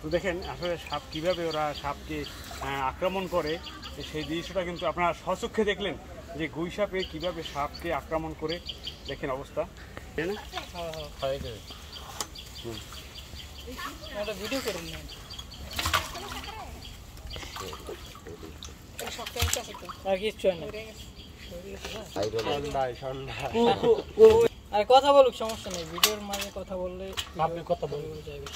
তো দেখেন আসলে সাপ কীভাবে ওরা সাপকে আক্রমণ করে সেই দৃশ্যটা কিন্তু আপনারা স্বচক্ষে দেখলেন যে গুই সাপে কীভাবে সাপকে আক্রমণ করে দেখেন অবস্থা, তাই না? ভিডিও করুন না আর কিচ্ছু না আর কথা বলুক সমস্যা নেই ভিডিওর মাঝে কথা বললে পাবলিক কথা বলতে যাবে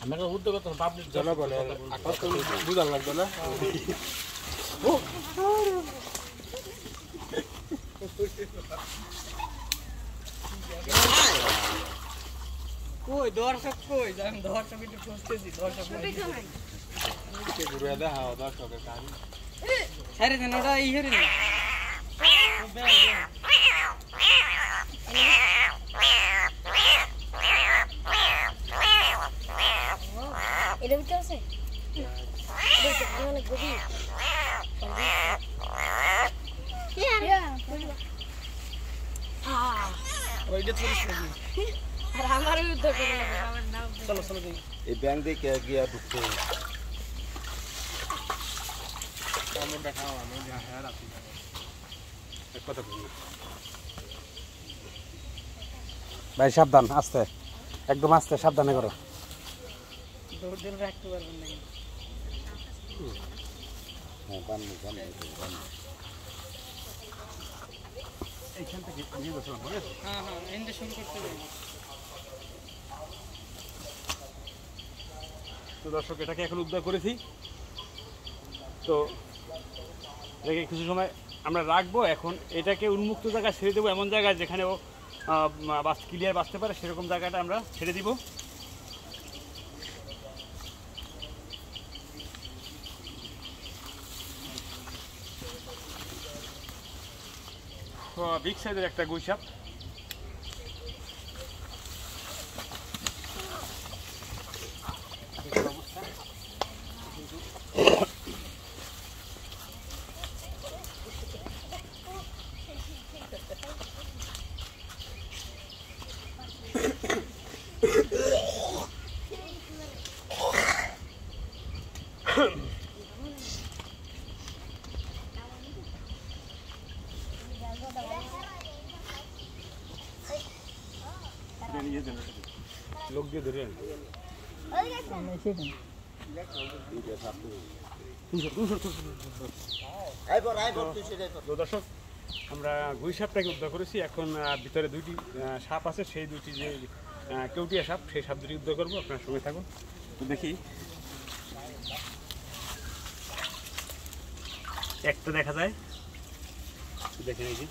আমরা উদ্যোগ করতে পাবলিক জনগণের আকর্ষণ বুঝান লাগবে না কই দর্শক কই আমি দর্শক একটু খুঁজতেছি দর্শক ঘুরে দেখাও দর্শকের কাজ ছেড়ে দেন ওটা ই হেরে না এটা ভিতরে আছে অনেক গভীর ওইটা পুলিশ আর আমার উদ্ধার করে নেবে আমার নাম চলো চলো দেখি এই ব্যাংক দিয়ে গিয়া ঢুকতে আমরা দেখাও আমি হ্যাঁ রাখি এক কথা বলি ভাই সাবধান আস্তে একদম আস্তে সাবধানে করো দৌড় দিলে রাখতে পারবেন না হ্যাঁ বান্নি এইখান থেকে নিয়ে বসলাম ঠিক আছে হ্যাঁ হ্যাঁ এন্ড শুরু করতে হবে তো দর্শক এটাকে এখন উদ্ধার করেছি তো এটাকে কিছু সময় আমরা রাখবো এখন এটাকে উন্মুক্ত জায়গায় ছেড়ে দেবো এমন জায়গায় যেখানে ও ক্লিয়ার বাঁচতে পারে সেরকম জায়গাটা আমরা ছেড়ে দিব বিগ সাইজের একটা গুই সাপ লোক দিয়ে ধরে দর্শক আমরা গুই সাপটাকে উদ্ধার করেছি এখন ভিতরে দুইটি সাপ আছে সেই দুটি যে কেউটিয়া সাপ সেই সাপ দুটি উদ্ধার করবো আপনার সঙ্গে থাকুন তো দেখি একটা দেখা যায় দেখেন এই যে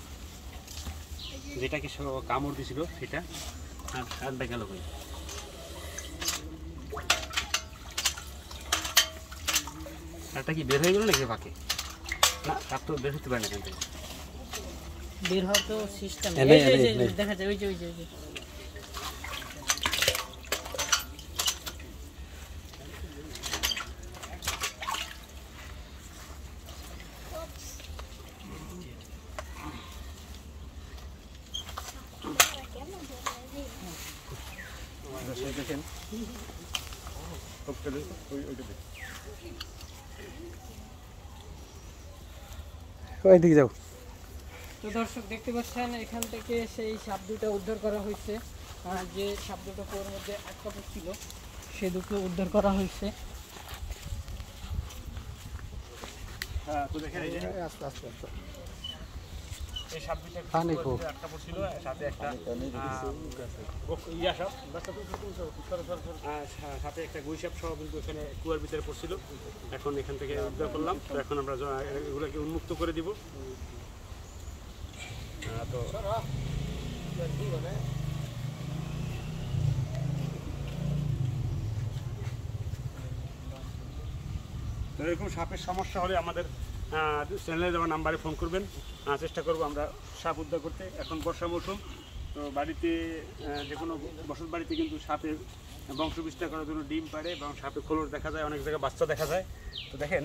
যেটাকে কামড় দিয়েছিল সেটা আর দেখা গেল কই একটা কি বের হয়ে গেল নাকি ফাঁকে না তার তো বের হতে পারে না এখান থেকে বের হওয়ার তো সিস্টেম দেখা যায় ওই যে দেখেন ওইদিকে যাও তো দর্শক দেখতে পাচ্ছেন এখান থেকে সেই সাপ দুটো উদ্ধার করা হয়েছে যে সাপ দুটো কুয়োর মধ্যে আটকা পড়ছিল সে দুটো উদ্ধার করা হয়েছে হ্যাঁ তো দেখেন এই যে আস্তে আস্তে এই সাপ দুটো একটা পড়ছিল সাথে একটা ইয়া সাপ সাথে একটা গুই সাপ সহ কিন্তু এখানে কুয়ার ভিতরে পড়ছিল এখন এখান থেকে উদ্ধার করলাম তো এখন আমরা এগুলোকে উন্মুক্ত করে দিব তো এরকম সাপের সমস্যা হলে আমাদের চ্যানেলে দেওয়া নাম্বারে ফোন করবেন চেষ্টা করব আমরা সাপ উদ্ধার করতে এখন বর্ষা মৌসুম তো বাড়িতে যে কোনো বসত বাড়িতে কিন্তু সাপের বংশ বিস্তার করার জন্য ডিম পাড়ে এবং সাপের খোলস দেখা যায় অনেক জায়গায় বাচ্চা দেখা যায় তো দেখেন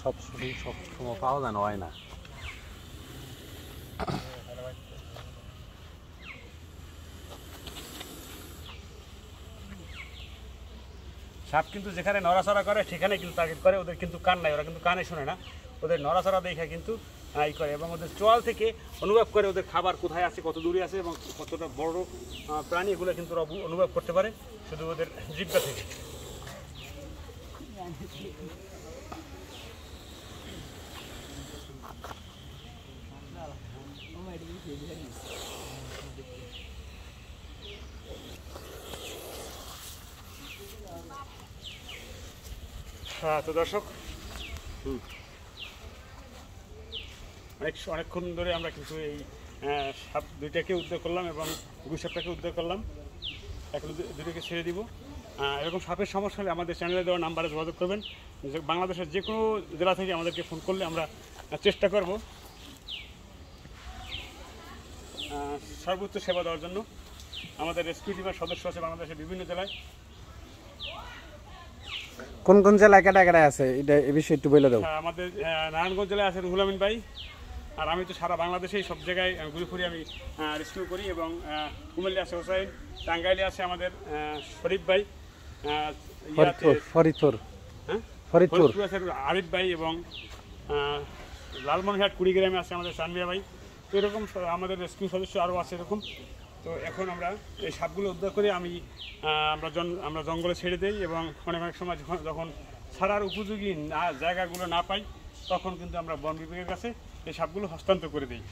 সব সময় পাওয়া যায় না, হয় না। সাপ কিন্তু যেখানে নড়াচড়া করে সেখানে কিন্তু টার্গেট করে, ওদের কিন্তু কান নাই, ওরা কিন্তু কানে শোনে না, ওদের নড়াচড়া দেখে কিন্তু ই করে এবং ওদের চোয়াল থেকে অনুভব করে ওদের খাবার কোথায় আছে, কত দূরে আছে এবং কতটা বড় প্রাণী, এগুলো কিন্তু ওরা অনুভব করতে পারে শুধু ওদের জিহ্বা থেকে। হ্যাঁ তো দর্শক, অনেকক্ষণ ধরে আমরা কিন্তু এই সাপ দুইটাকে উদ্ধার করলাম এবং গুইসাপটাকে উদ্ধার করলাম, এখন দুটোকে ছেড়ে দিব। এরকম সাপের সমস্যা হলে আমাদের চ্যানেলে দেওয়া নাম্বারে যোগাযোগ করবেন। বাংলাদেশের যে কোনো জেলা থেকে আমাদেরকে ফোন করলে আমরা চেষ্টা করব সর্বোচ্চ সেবা দেওয়ার জন্য। আমাদের রেস্কিউ টিমের সদস্য আছে বাংলাদেশের বিভিন্ন জেলায়। কোন কোন জেলায় কেটা কেটা আছে এটা এই বিষয়ে একটু বলে দাও। আমাদের নারায়ণগঞ্জ জেলায় আছে রুহুল আমিন ভাই, আর আমি তো সারা বাংলাদেশেই সব জায়গায় ঘুরে ফিরে আমি রেস্কিউ করি এবং কুমিল্লা আছে হোসাইন, টাঙ্গাইলে আছে আমাদের শরীফ ভাই, ফরিদপুর আছে আরিফ ভাই এবং লালমনিরহাট কুড়িগ্রামে আছে আমাদের চানমিয়া ভাই। তো এরকম আমাদের রেস্কিউ সদস্য আরও আছে এরকম। তো এখন আমরা এই সাপগুলো উদ্ধার করে আমরা জঙ্গলে ছেড়ে দিই এবং অনেক সময় যখন ছাড়ার উপযোগী জায়গাগুলো না পাই তখন কিন্তু আমরা বন বিভাগের কাছে এই সাপগুলো হস্তান্তর করে দিই।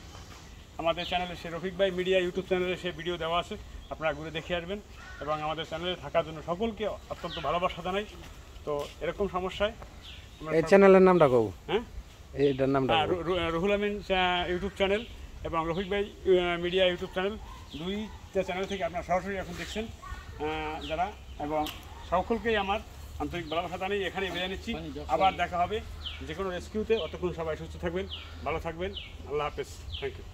আমাদের চ্যানেলে সে রফিক ভাই মিডিয়া ইউটিউব চ্যানেলে সে ভিডিও দেওয়া আছে, আপনারা ঘুরে দেখে আসবেন এবং আমাদের চ্যানেলে থাকার জন্য সকলকে অত্যন্ত ভালোবাসা জানাই। তো এরকম সমস্যায় এই চ্যানেলের নামটা কও। হ্যাঁ, এইটার নামটা রুহুল আমিন ইউটিউব চ্যানেল এবং রফিক ভাই মিডিয়া ইউটিউব চ্যানেল, দুইটা চ্যানেল থেকে আপনারা সরাসরি এখন দেখছেন যারা, এবং সকলকেই আমার আন্তরিক ভালোবাসা জানাই। এখানে বিদায় নিচ্ছি, আবার দেখা হবে যে কোনো রেস্কিউতে। অতক্ষণ সবাই সুস্থ থাকবেন, ভালো থাকবেন, আল্লাহ হাফেজ, থ্যাংক ইউ।